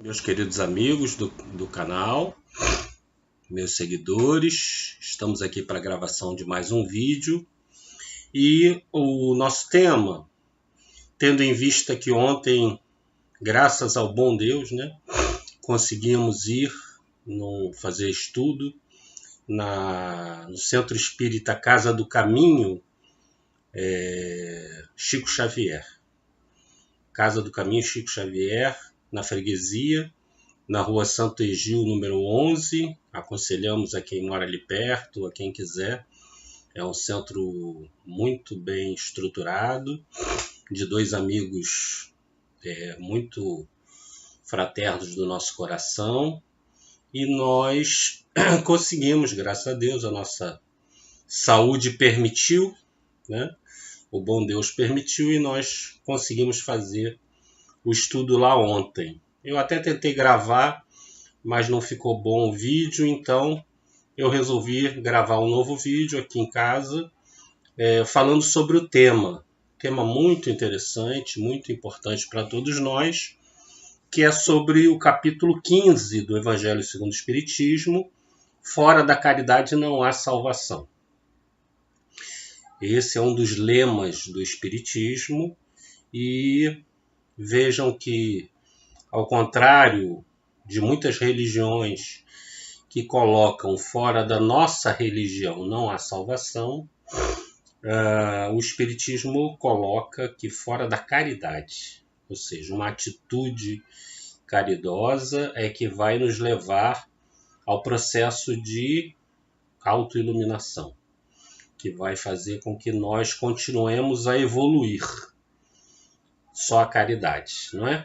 Meus queridos amigos do canal, meus seguidores, estamos aqui para a gravação de mais um vídeo e o nosso tema, tendo em vista que ontem, graças ao bom Deus, conseguimos ir fazer estudo no Centro Espírita Casa do Caminho, Chico Xavier. Casa do Caminho Chico Xavier, na freguesia, na rua Santo Egil, número 11. Aconselhamos a quem mora ali perto, a quem quiser. É um centro muito bem estruturado, de dois amigos muito fraternos do nosso coração. E nós conseguimos, graças a Deus, a nossa saúde permitiu, O bom Deus permitiu e nós conseguimos fazer o estudo lá ontem. Eu até tentei gravar, mas não ficou bom o vídeo, então eu resolvi gravar um novo vídeo aqui em casa, falando sobre o tema. Tema muito interessante, muito importante para todos nós, que é sobre o capítulo 15 do Evangelho segundo o Espiritismo, fora da caridade não há salvação. Esse é um dos lemas do Espiritismo e vejam que, ao contrário de muitas religiões que colocam fora da nossa religião não há salvação, o Espiritismo coloca que fora da caridade, ou seja, uma atitude caridosa é que vai nos levar ao processo de autoiluminação, que vai fazer com que nós continuemos a evoluir. Só a caridade, não é?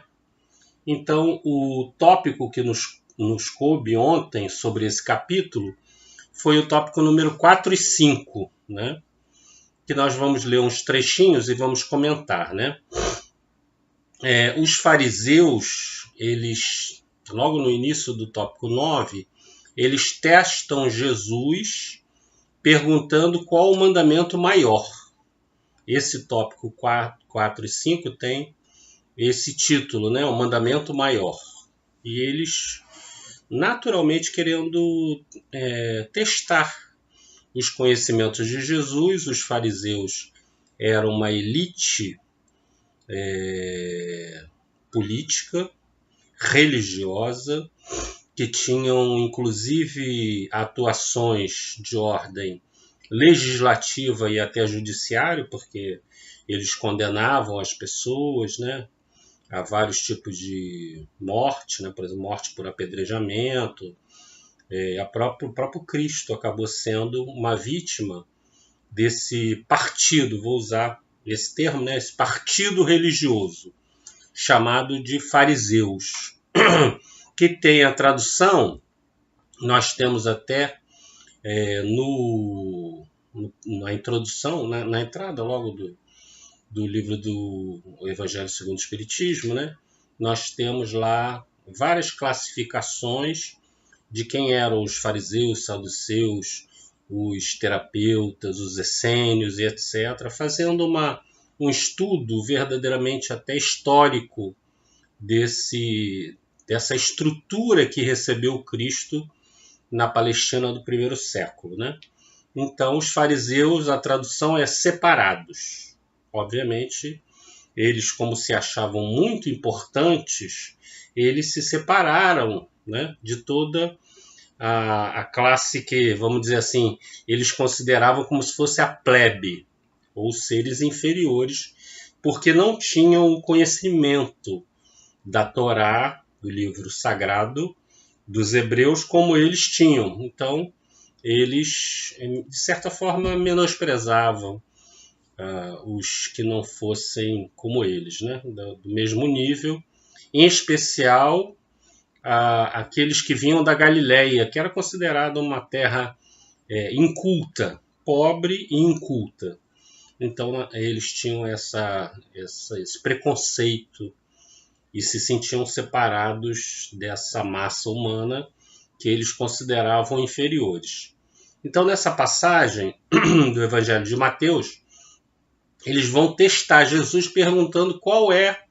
Então, o tópico que nos coube ontem sobre esse capítulo foi o tópico número 4 e 5, que nós vamos ler uns trechinhos e vamos comentar, Os fariseus, eles, logo no início do tópico 9, eles testam Jesus perguntando qual o mandamento maior. Esse tópico 4 e 5 tem esse título, o mandamento maior. E eles, naturalmente, querendo testar os conhecimentos de Jesus. Os fariseus eram uma elite política, religiosa, que tinham, inclusive, atuações de ordem legislativa e até judiciário, porque eles condenavam as pessoas, a vários tipos de morte, por exemplo, morte por apedrejamento. O próprio Cristo acabou sendo uma vítima desse partido, vou usar esse termo, esse partido religioso, chamado de fariseus, que tem a tradução, nós temos até na introdução, na entrada logo do livro do Evangelho segundo o Espiritismo, nós temos lá várias classificações de quem eram os fariseus, saduceus, os terapeutas, os essênios e etc., fazendo um estudo verdadeiramente até histórico dessa estrutura que recebeu Cristo na Palestina do primeiro século. Então, os fariseus, a tradução é separados. Obviamente, eles, como se achavam muito importantes, eles se separaram de toda a classe que, vamos dizer assim, eles consideravam como se fosse a plebe, ou seres inferiores, porque não tinham o conhecimento da Torá, do livro sagrado dos hebreus, como eles tinham. Então, eles, de certa forma, menosprezavam os que não fossem como eles, do mesmo nível, em especial aqueles que vinham da Galileia, que era considerada uma terra inculta, pobre e inculta. Então, eles tinham esse preconceito e se sentiam separados dessa massa humana que eles consideravam inferiores. Então, nessa passagem do Evangelho de Mateus, eles vão testar Jesus perguntando qual é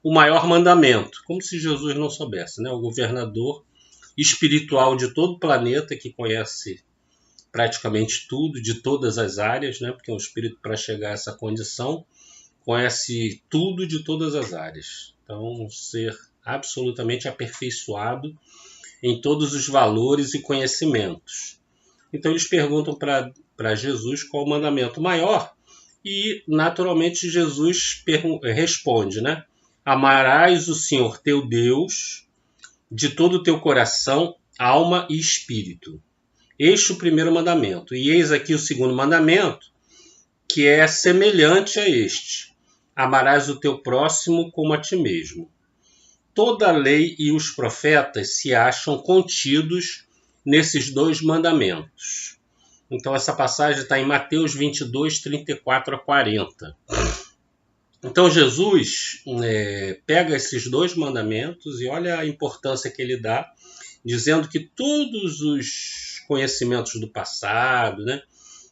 o maior mandamento, como se Jesus não soubesse, né? O governador espiritual de todo o planeta, que conhece praticamente tudo, de todas as áreas, né? Porque o espírito, para chegar a essa condição, conhece tudo de todas as áreas. Então, um ser absolutamente aperfeiçoado em todos os valores e conhecimentos. Então, eles perguntam para Jesus qual o mandamento maior e, naturalmente, Jesus responde, né? Amarás o Senhor teu Deus de todo o teu coração, alma e espírito. Este é o primeiro mandamento. E eis aqui o segundo mandamento, que é semelhante a este. Amarás o teu próximo como a ti mesmo. Toda a lei e os profetas se acham contidos nesses dois mandamentos. Então essa passagem está em Mateus 22, 34 a 40. Então Jesus pega esses dois mandamentos e olha a importância que ele dá, dizendo que todos os conhecimentos do passado, né,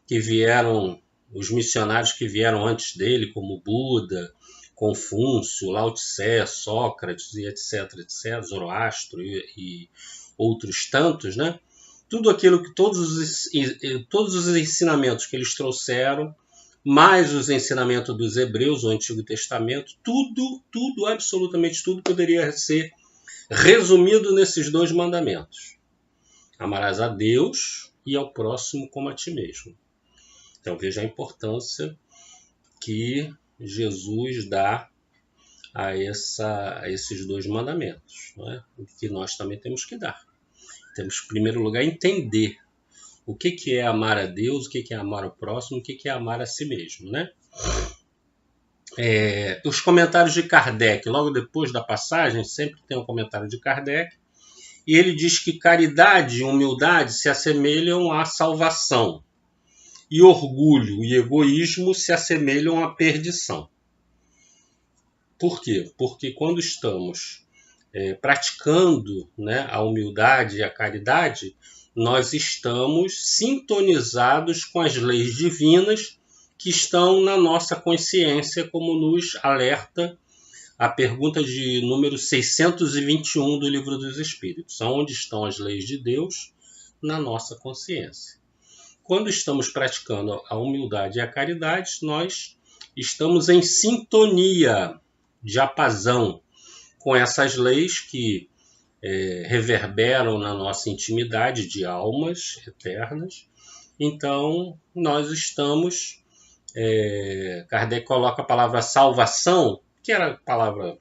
que vieram, os missionários que vieram antes dele, como Buda, Confúcio, Lao Tse, Sócrates e etc, Zoroastro e outros tantos, né? Tudo aquilo que todos os ensinamentos que eles trouxeram, mais os ensinamentos dos hebreus, o Antigo Testamento, tudo, absolutamente tudo poderia ser resumido nesses dois mandamentos. Amarás a Deus e ao próximo como a ti mesmo. Então veja a importância que Jesus dá a esses dois mandamentos, não é? Que nós também temos que dar. Temos, em primeiro lugar, entender o que é amar a Deus, o que é amar o próximo, o que é amar a si mesmo, né? Os comentários de Kardec, logo depois da passagem, sempre tem um comentário de Kardec, e ele diz que caridade e humildade se assemelham à salvação, e orgulho e egoísmo se assemelham à perdição. Por quê? Porque quando estamos praticando, né, a humildade e a caridade, nós estamos sintonizados com as leis divinas que estão na nossa consciência, como nos alerta a pergunta de número 621 do Livro dos Espíritos. Onde estão as leis de Deus? Na nossa consciência. Quando estamos praticando a humildade e a caridade, nós estamos em sintonia, diapasão, com essas leis que reverberam na nossa intimidade de almas eternas. Então, nós estamos... Kardec coloca a palavra salvação, que era a palavra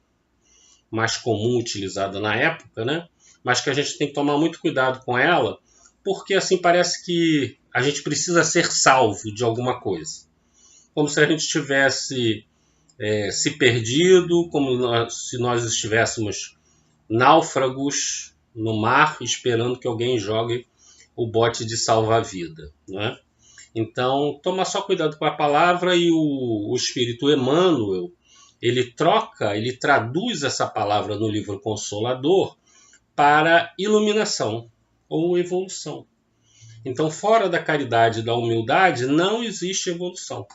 mais comum utilizada na época, né? Mas que a gente tem que tomar muito cuidado com ela, porque assim parece que a gente precisa ser salvo de alguma coisa. Como se a gente tivesse se perdido, como se nós estivéssemos náufragos no mar, esperando que alguém jogue o bote de salva-vida, não é? Então, toma só cuidado com a palavra, e o Espírito Emmanuel, ele traduz essa palavra no livro Consolador para iluminação ou evolução. Então, fora da caridade e da humildade, não existe evolução.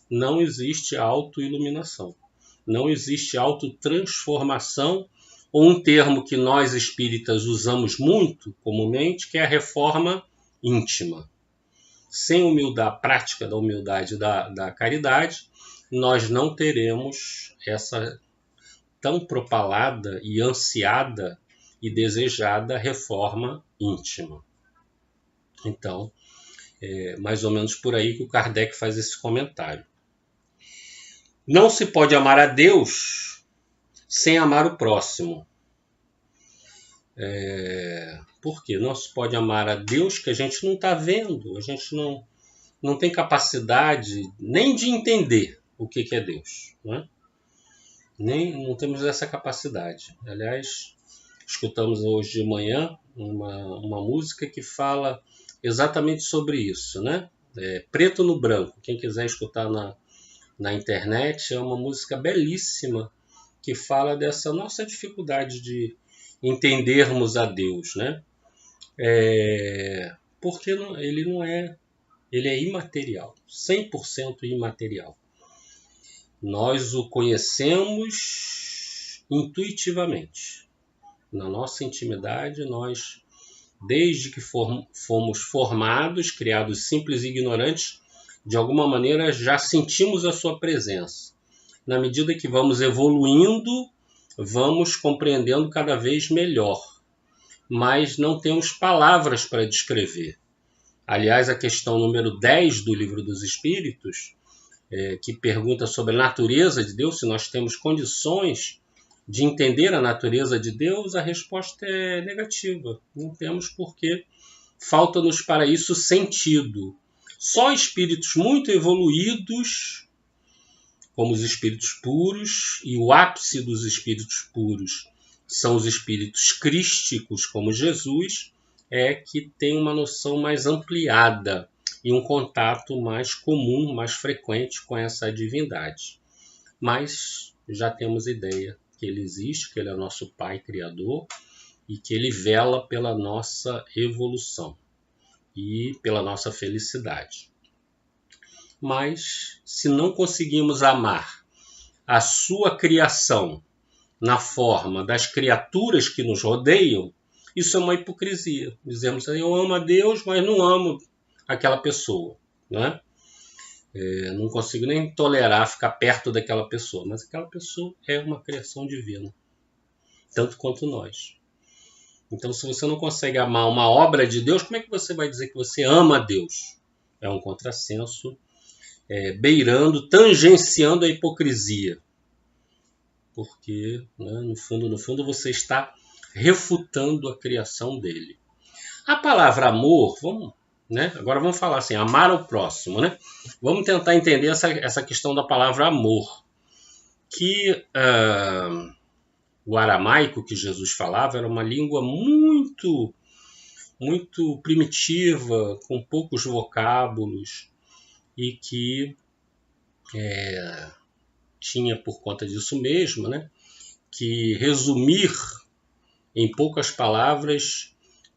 Não existe autoiluminação. Não existe autotransformação, ou um termo que nós espíritas usamos muito comumente, que é a reforma íntima. Sem humildade, prática da humildade e da caridade, nós não teremos essa tão propalada e ansiada e desejada reforma íntima. Então, mais ou menos por aí que o Kardec faz esse comentário. Não se pode amar a Deus sem amar o próximo. Por quê? Não se pode amar a Deus que a gente não está vendo, a gente não tem capacidade nem de entender o que é Deus, né? Não temos essa capacidade. Aliás, escutamos hoje de manhã uma música que fala exatamente sobre isso, né? Preto no Branco. Quem quiser escutar na internet, é uma música belíssima que fala dessa nossa dificuldade de entendermos a Deus, né? Porque ele é imaterial, 100% imaterial. Nós o conhecemos intuitivamente. Na nossa intimidade, nós, desde que fomos formados, criados simples e ignorantes, de alguma maneira já sentimos a sua presença. Na medida que vamos evoluindo, vamos compreendendo cada vez melhor, mas não temos palavras para descrever. Aliás, a questão número 10 do Livro dos Espíritos, que pergunta sobre a natureza de Deus, se nós temos condições de entender a natureza de Deus, a resposta é negativa. Não temos, porque falta-nos para isso sentido. Só espíritos muito evoluídos, como os espíritos puros, e o ápice dos espíritos puros são os espíritos crísticos, como Jesus, que tem uma noção mais ampliada e um contato mais comum, mais frequente com essa divindade. Mas já temos ideia que ele existe, que ele é nosso Pai Criador e que ele vela pela nossa evolução e pela nossa felicidade. Mas, se não conseguimos amar a sua criação na forma das criaturas que nos rodeiam, isso é uma hipocrisia. Dizemos, eu amo a Deus, mas não amo aquela pessoa, não é? Não consigo nem tolerar ficar perto daquela pessoa, mas aquela pessoa é uma criação divina, tanto quanto nós. Então, se você não consegue amar uma obra de Deus, como é que você vai dizer que você ama a Deus? É um contrassenso, beirando, tangenciando a hipocrisia. Porque, né, no fundo, você está refutando a criação dele. A palavra amor, agora vamos falar assim, amar ao próximo. Né? Vamos tentar entender essa questão da palavra amor. Que o aramaico que Jesus falava era uma língua muito, muito primitiva, com poucos vocábulos, e que tinha, por conta disso mesmo, né, que resumir em poucas palavras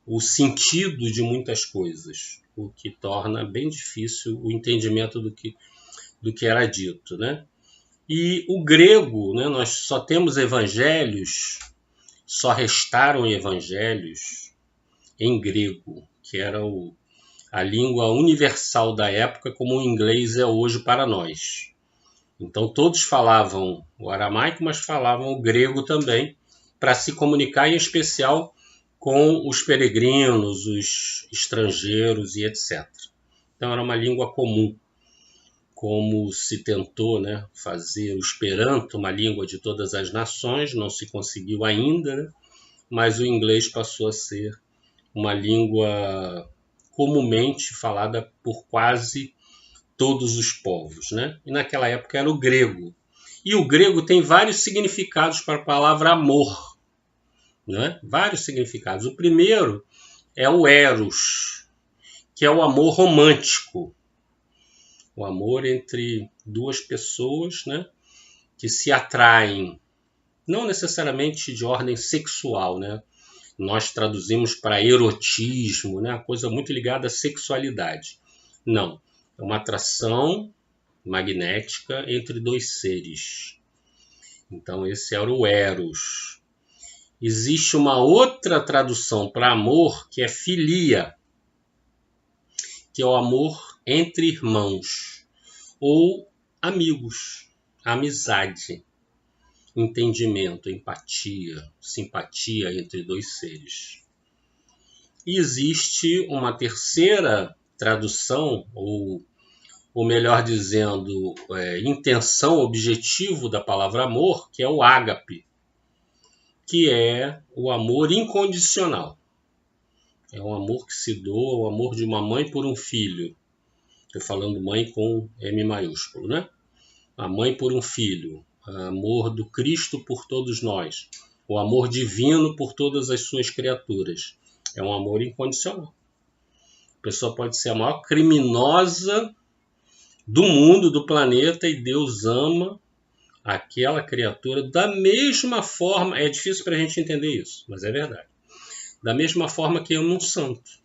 o sentido de muitas coisas, o que torna bem difícil o entendimento do que era dito. Né? E o grego, né, nós só temos evangelhos, só restaram evangelhos em grego, que era a língua universal da época, como o inglês é hoje para nós. Então todos falavam o aramaico, mas falavam o grego também, para se comunicar, em especial com os peregrinos, os estrangeiros e etc. Então era uma língua comum. Como se tentou, né, fazer o Esperanto uma língua de todas as nações, não se conseguiu ainda, né, mas o inglês passou a ser uma língua comumente falada por quase todos os povos. Né? E naquela época era o grego. E o grego tem vários significados para a palavra amor. Né? Vários significados. O primeiro é o eros, que é o amor romântico. O amor entre duas pessoas, né, que se atraem, não necessariamente de ordem sexual. Né? Nós traduzimos para erotismo, né, uma coisa muito ligada à sexualidade. Não, é uma atração magnética entre dois seres. Então esse era o eros. Existe uma outra tradução para amor, que é filia, que é o amor entre irmãos ou amigos, amizade, entendimento, empatia, simpatia entre dois seres. E existe uma terceira tradução, ou melhor dizendo, intenção, objetivo da palavra amor, que é o ágape, que é o amor incondicional. É um amor que se doa, o amor de uma mãe por um filho. Estou falando mãe com M maiúsculo, né? A mãe por um filho, o amor do Cristo por todos nós, o amor divino por todas as suas criaturas. É um amor incondicional. A pessoa pode ser a maior criminosa do mundo, do planeta, e Deus ama aquela criatura da mesma forma. É difícil para a gente entender isso, mas é verdade. Da mesma forma que ama um santo,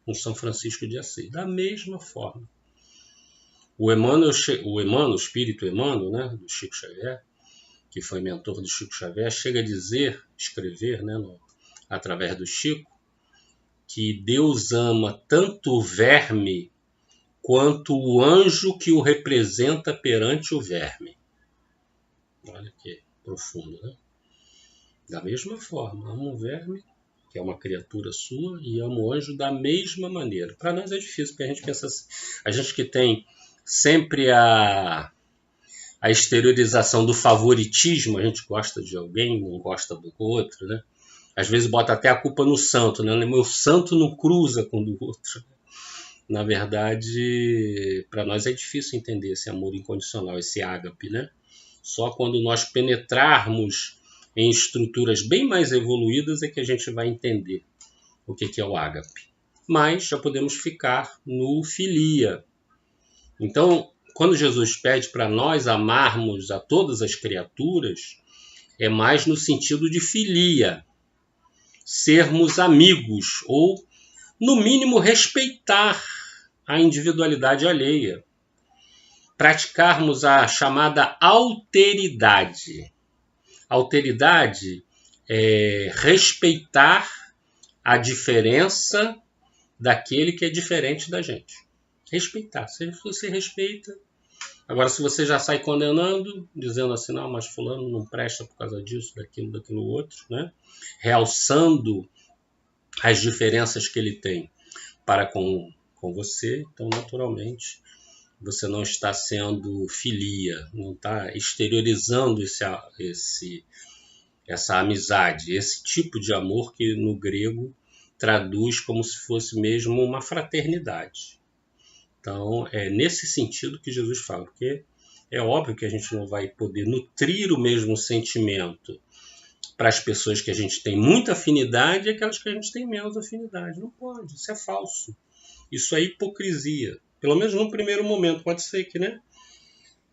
um São Francisco de Assis. Da mesma forma. O Emmanuel, o espírito Emmanuel, né, do Chico Xavier, que foi mentor do Chico Xavier, chega a dizer, escrever, né, através do Chico, que Deus ama tanto o verme quanto o anjo que o representa perante o verme. Olha que profundo, né? Da mesma forma, ama o verme, que é uma criatura sua, e ama o anjo da mesma maneira. Para nós é difícil, porque a gente pensa assim, a gente que tem sempre a exteriorização do favoritismo, a gente gosta de alguém, não gosta do outro, né? Às vezes bota até a culpa no santo, né? Meu santo não cruza com o do outro. Na verdade, para nós é difícil entender esse amor incondicional, esse ágape, né? Só quando nós penetrarmos em estruturas bem mais evoluídas é que a gente vai entender o que é o ágape. Mas já podemos ficar no filia. Então, quando Jesus pede para nós amarmos a todas as criaturas, é mais no sentido de filia, sermos amigos, ou, no mínimo, respeitar a individualidade alheia, praticarmos a chamada alteridade. Alteridade é respeitar a diferença daquele que é diferente da gente. Respeitar. Se você respeita. Agora, se você já sai condenando, dizendo assim, não, mas fulano não presta por causa disso, daquilo outro, né? Realçando as diferenças que ele tem para com você, então, naturalmente, você não está sendo filia, não está exteriorizando essa amizade, esse tipo de amor que no grego traduz como se fosse mesmo uma fraternidade. Então, é nesse sentido que Jesus fala, porque é óbvio que a gente não vai poder nutrir o mesmo sentimento para as pessoas que a gente tem muita afinidade e aquelas que a gente tem menos afinidade. Não pode, isso é falso. Isso é hipocrisia. Pelo menos no primeiro momento. Pode ser que, né,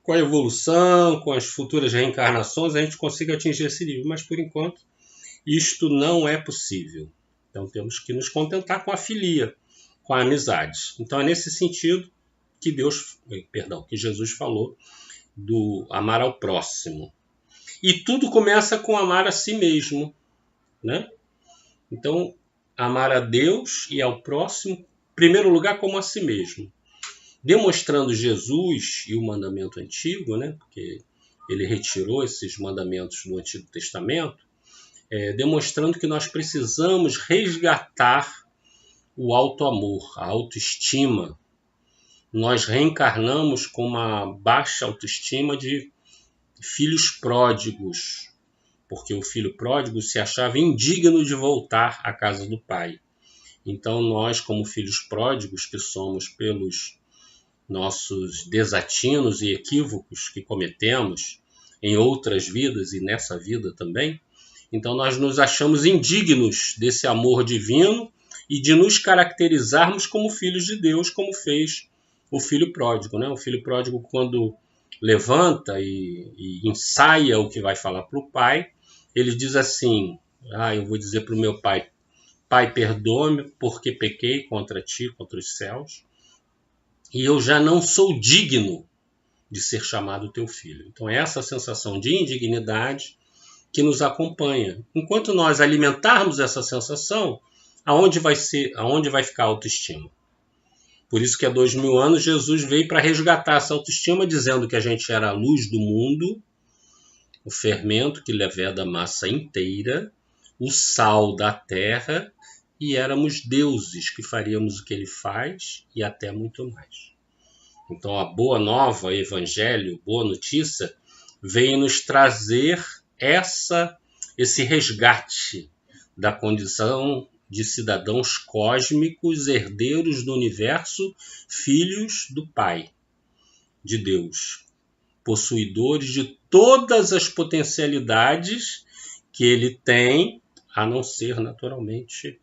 com a evolução, com as futuras reencarnações, a gente consiga atingir esse nível. Mas, por enquanto, isto não é possível. Então, temos que nos contentar com a filia, com a amizade. Então, é nesse sentido que que Jesus falou do amar ao próximo. E tudo começa com amar a si mesmo, né? Então, amar a Deus e ao próximo, em primeiro lugar, como a si mesmo. Demonstrando Jesus e o mandamento antigo, né? Porque ele retirou esses mandamentos do Antigo Testamento, demonstrando que nós precisamos resgatar o auto-amor, a autoestima. Nós reencarnamos com uma baixa autoestima de filhos pródigos, porque o filho pródigo se achava indigno de voltar à casa do pai. Então nós, como filhos pródigos que somos pelos nossos desatinos e equívocos que cometemos em outras vidas e nessa vida também, então nós nos achamos indignos desse amor divino e de nos caracterizarmos como filhos de Deus, como fez o filho pródigo, né? O filho pródigo, quando levanta e ensaia o que vai falar para o pai, ele diz assim, eu vou dizer para o meu pai, pai, perdoa-me porque pequei contra ti, contra os céus, e eu já não sou digno de ser chamado teu filho. Então é essa sensação de indignidade que nos acompanha. Enquanto nós alimentarmos essa sensação, aonde vai ficar a autoestima? Por isso que há 2000 anos Jesus veio para resgatar essa autoestima, dizendo que a gente era a luz do mundo, o fermento que leveda a massa inteira, o sal da terra, e éramos deuses que faríamos o que ele faz e até muito mais. Então a boa nova, o evangelho, boa notícia, vem nos trazer esse resgate da condição de cidadãos cósmicos, herdeiros do universo, filhos do Pai, de Deus, possuidores de todas as potencialidades que ele tem, a não ser, naturalmente,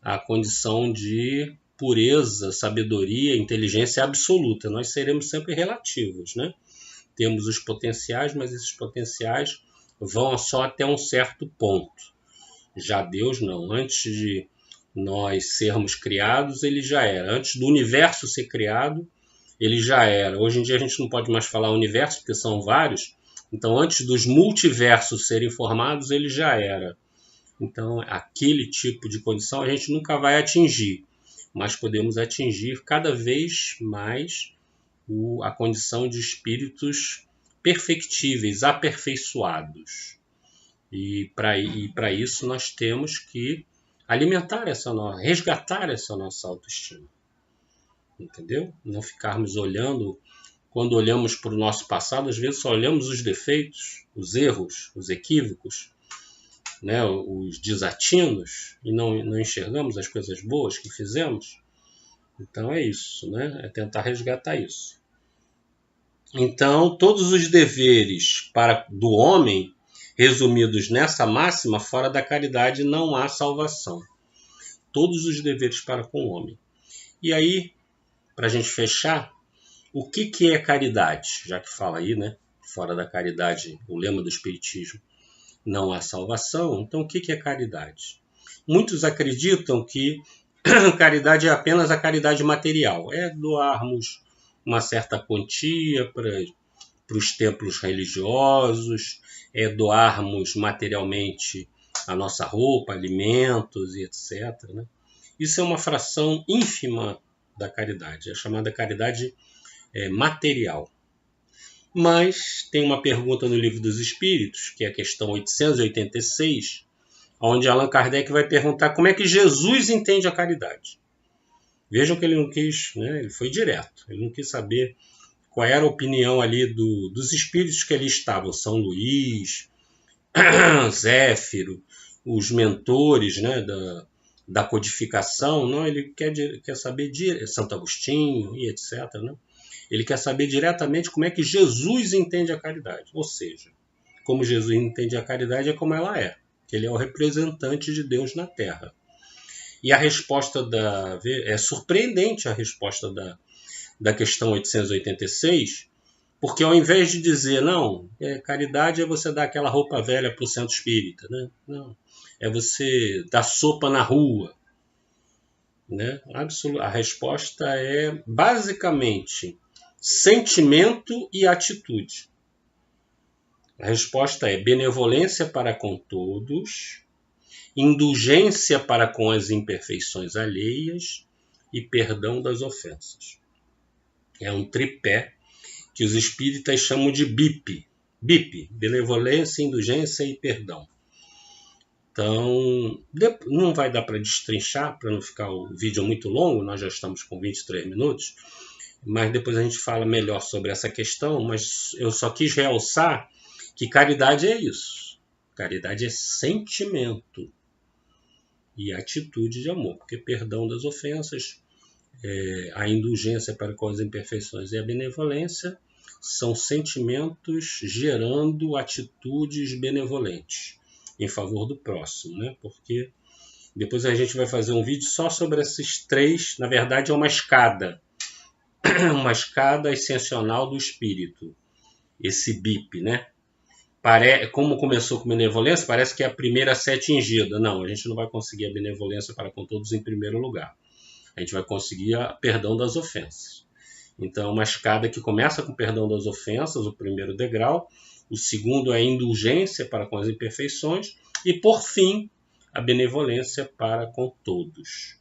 a condição de pureza, sabedoria, inteligência absoluta. Nós seremos sempre relativos, né? Temos os potenciais, mas esses potenciais vão só até um certo ponto. Já Deus não. Antes de nós sermos criados, ele já era. Antes do universo ser criado, ele já era. Hoje em dia a gente não pode mais falar universo, porque são vários, Então, antes dos multiversos serem formados, ele já era. Então, aquele tipo de condição a gente nunca vai atingir, mas podemos atingir cada vez mais a condição de espíritos perfectíveis, aperfeiçoados. E para isso nós temos que alimentar resgatar essa nossa autoestima. Entendeu? Não ficarmos olhando, quando olhamos para o nosso passado, às vezes só olhamos os defeitos, os erros, os equívocos, né, os desatinos, e não enxergamos as coisas boas que fizemos. Então é isso, né? É tentar resgatar isso. Então, todos os deveres do homem, resumidos nessa máxima, fora da caridade não há salvação. Todos os deveres para com o homem. E aí, para a gente fechar, o que é caridade? Já que fala aí, né? Fora da caridade, o lema do Espiritismo, não há salvação. Então, o que é caridade? Muitos acreditam que caridade é apenas a caridade material. É doarmos uma certa quantia para os templos religiosos, é doarmos materialmente a nossa roupa, alimentos e etc. Né? Isso é uma fração ínfima da caridade, é chamada caridade material. Mas tem uma pergunta no Livro dos Espíritos, que é a questão 886, onde Allan Kardec vai perguntar como é que Jesus entende a caridade. Vejam que ele não quis, né? Ele foi direto, ele não quis saber qual era a opinião ali dos espíritos que ali estavam, São Luís, Zéfiro, os mentores, né, da codificação. Não, ele quer saber de Santo Agostinho e etc. Né? Ele quer saber diretamente como é que Jesus entende a caridade. Ou seja, como Jesus entende a caridade é como ela é, que ele é o representante de Deus na Terra. E a resposta é surpreendente a resposta da questão 886, porque ao invés de dizer, não, caridade é você dar aquela roupa velha para o centro espírita, né? Não, é você dar sopa na rua. Né? A resposta é basicamente sentimento e atitude. A resposta é benevolência para com todos, indulgência para com as imperfeições alheias e perdão das ofensas. É um tripé que os espíritas chamam de BIP. BIP, benevolência, indulgência e perdão. Então, não vai dar para destrinchar, para não ficar o vídeo muito longo, nós já estamos com 23 minutos, mas depois a gente fala melhor sobre essa questão, mas eu só quis realçar que caridade é isso. Caridade é sentimento e atitude de amor, porque perdão das ofensas, a indulgência para com as imperfeições e a benevolência são sentimentos gerando atitudes benevolentes em favor do próximo, né? Porque depois a gente vai fazer um vídeo só sobre esses três, na verdade é uma escada ascensional do espírito, esse BIP, né? Como começou com benevolência, parece que é a primeira a ser atingida. Não, a gente não vai conseguir a benevolência para com todos em primeiro lugar. A gente vai conseguir a perdão das ofensas. Então, uma escada que começa com perdão das ofensas, o primeiro degrau. O segundo é a indulgência para com as imperfeições. E, por fim, a benevolência para com todos.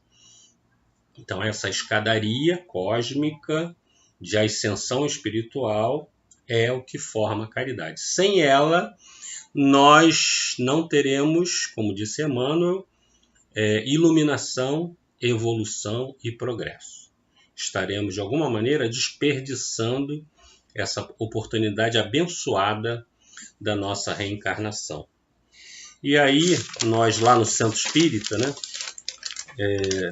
Então, essa escadaria cósmica de ascensão espiritual é o que forma a caridade. Sem ela, nós não teremos, como disse Emmanuel, iluminação, evolução e progresso. Estaremos, de alguma maneira, desperdiçando essa oportunidade abençoada da nossa reencarnação. E aí, nós lá no Centro Espírita, né,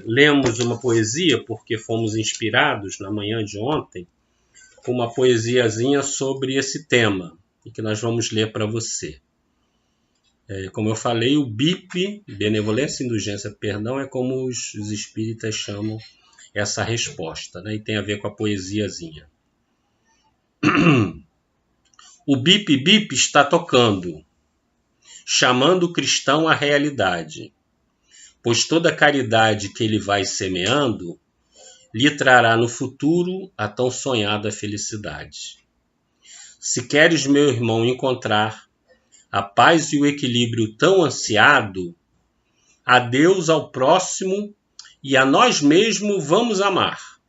lemos uma poesia, porque fomos inspirados na manhã de ontem, com uma poesiazinha sobre esse tema, e que nós vamos ler para você. Como eu falei, o BIP, benevolência, indulgência, perdão, é como os espíritas chamam essa resposta, né? E tem a ver com a poesiazinha. O BIP está tocando, chamando o cristão à realidade, pois toda caridade que ele vai semeando lhe trará no futuro a tão sonhada felicidade. Se queres, meu irmão, encontrar a paz e o equilíbrio tão ansiado, a Deus, ao próximo e a nós mesmos vamos amar,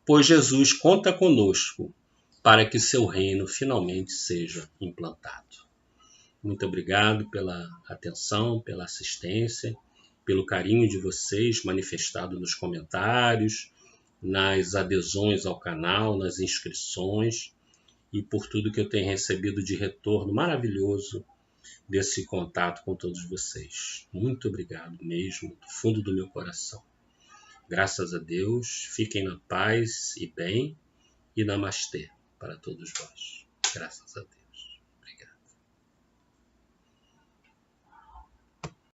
pois Jesus conta conosco para que seu reino finalmente seja implantado. Muito obrigado pela atenção, pela assistência, pelo carinho de vocês manifestado nos comentários, nas adesões ao canal, nas inscrições e por tudo que eu tenho recebido de retorno maravilhoso desse contato com todos vocês. Muito obrigado mesmo, do fundo do meu coração. Graças a Deus, fiquem na paz e bem, e namastê para todos vós. Graças a Deus.